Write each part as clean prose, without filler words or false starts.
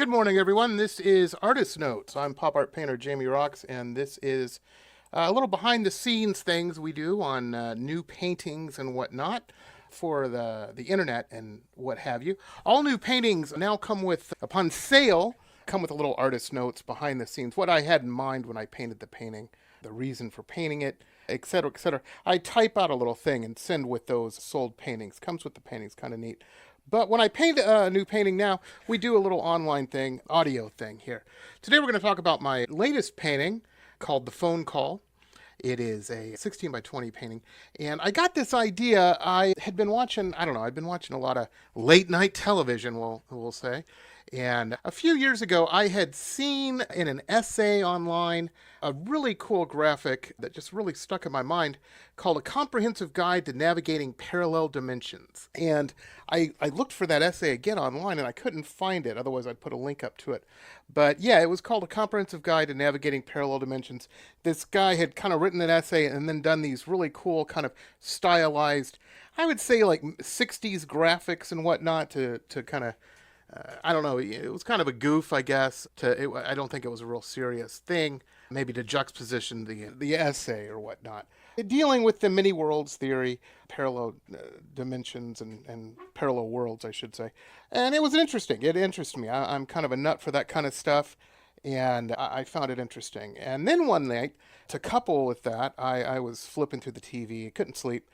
Good morning, everyone. This is Artist Notes. I'm pop art painter Jamie Roxx, and this is a little behind the scenes things we do on new paintings and whatnot for the internet and what have you. All new paintings now come with, upon sale, come with a little artist notes behind the scenes, what I had in mind when I painted the painting, the reason for painting it, etc., etc. I type out a little thing and send with those sold paintings. Comes with the paintings, kind of neat. But when I paint a new painting now, we do a little online thing, audio thing here. Today we're going to talk about my latest painting called The Phone Call. It is a 16 by 20 painting. And I got this idea. I had been watching, I've been watching a lot of late night television, we'll say. And a few years ago, I had seen in an essay online a really cool graphic that just really stuck in my mind called A Comprehensive Guide to Navigating Parallel Dimensions. And I looked for that essay again online and I couldn't find it. Otherwise, I'd put a link up to it. But yeah, it was called A Comprehensive Guide to Navigating Parallel Dimensions. This guy had kind of written an essay and then done these really cool kind of stylized, I would say like 60s graphics and whatnot to kind of I don't know. It was kind of a goof, I guess. I don't think it was a real serious thing. Maybe to juxtaposition the essay or whatnot. Dealing with the many worlds theory, parallel dimensions and parallel worlds, I should say. And it was interesting. It interested me. I'm kind of a nut for that kind of stuff. And I found it interesting. And then one night, to couple with that, I was flipping through the TV. Couldn't sleep.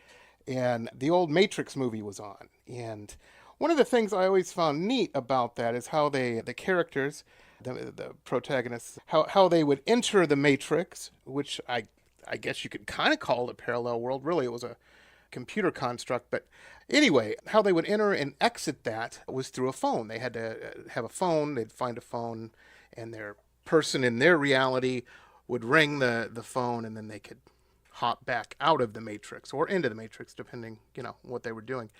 And the old Matrix movie was on. And one of the things I always found neat about that is how the characters, the protagonists, how they would enter the Matrix, which I guess you could kind of call it a parallel world. Really, it was a computer construct. But anyway, how they would enter and exit that was through a phone. They had to have a phone. They'd find a phone, and their person in their reality would ring the phone, and then they could hop back out of the Matrix or into the Matrix, depending, what they were doing.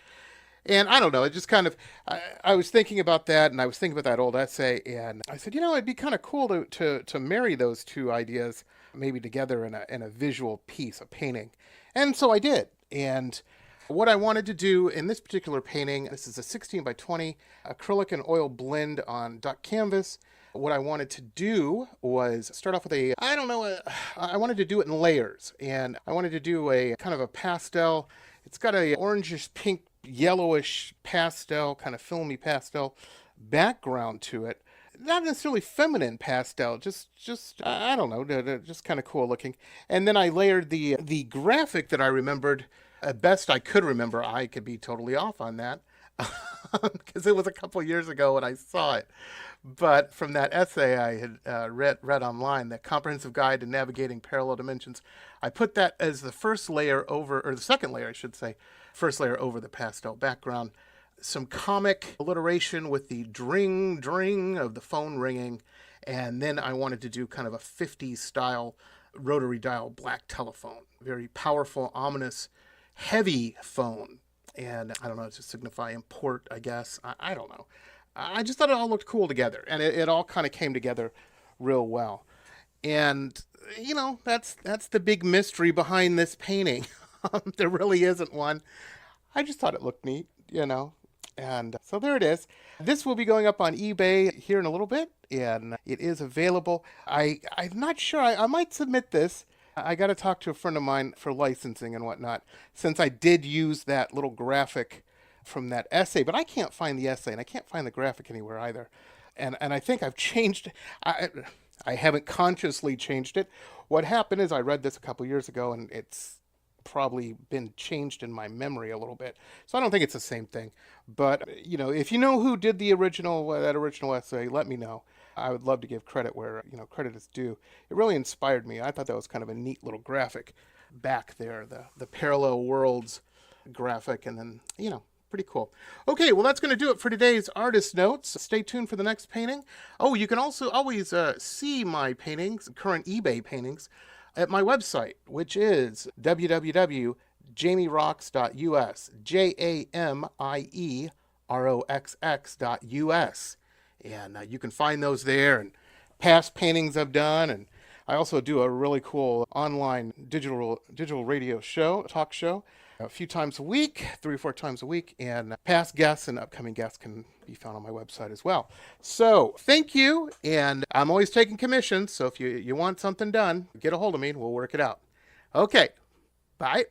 And I don't know, it just kind of, I was thinking about that, and I was thinking about that old essay, and I said, it'd be kind of cool to marry those two ideas maybe together in a visual piece, a painting. And so I did. And what I wanted to do in this particular painting, this is a 16 by 20 acrylic and oil blend on duck canvas. What I wanted to do was start off with I wanted to do it in layers, and I wanted to do a kind of a pastel. It's got a orangish pink yellowish pastel, kind of filmy pastel background to it. Not necessarily feminine pastel, just I don't know, just kind of cool looking. And then I layered the graphic that I remembered, best I could remember. I could be totally off on that because it was a couple years ago when I saw it. But from that essay I had read online, the Comprehensive Guide to Navigating Parallel Dimensions, I put that as the first layer over, or the second layer, I should say, first layer over the pastel background. Some comic alliteration with the dring of the phone ringing. And then I wanted to do kind of a 50s style rotary dial black telephone. Very powerful, ominous, heavy phone. And I don't know, to signify import, I guess. I don't know. I just thought it all looked cool together. And it all kind of came together real well. And, that's the big mystery behind this painting. There really isn't one. I just thought it looked neat, And so there it is. This will be going up on eBay here in a little bit, and it is available. I'm not sure. I might submit this. I got to talk to a friend of mine for licensing and whatnot, since I did use that little graphic from that essay, but I can't find the essay, and I can't find the graphic anywhere either. And I think I've changed. I haven't consciously changed it. What happened is I read this a couple years ago, and it's probably been changed in my memory a little bit. So I don't think it's the same thing. But, if you know who did that original essay, let me know. I would love to give credit where, credit is due. It really inspired me. I thought that was kind of a neat little graphic back there, the parallel worlds graphic, and then, pretty cool. Okay, well, that's going to do it for today's Artist Notes. Stay tuned for the next painting. Oh, you can also always see my paintings, current eBay paintings, at my website, which is www.jamieroxx.us, JamieRoxx.us. And you can find those there, and past paintings I've done. And I also do a really cool online digital radio show, talk show. a few times a week, 3 or 4 times a week, and past guests and upcoming guests can be found on my website as well. So thank you, and I'm always taking commissions, so if you want something done, get a hold of me and we'll work it out. Okay, bye.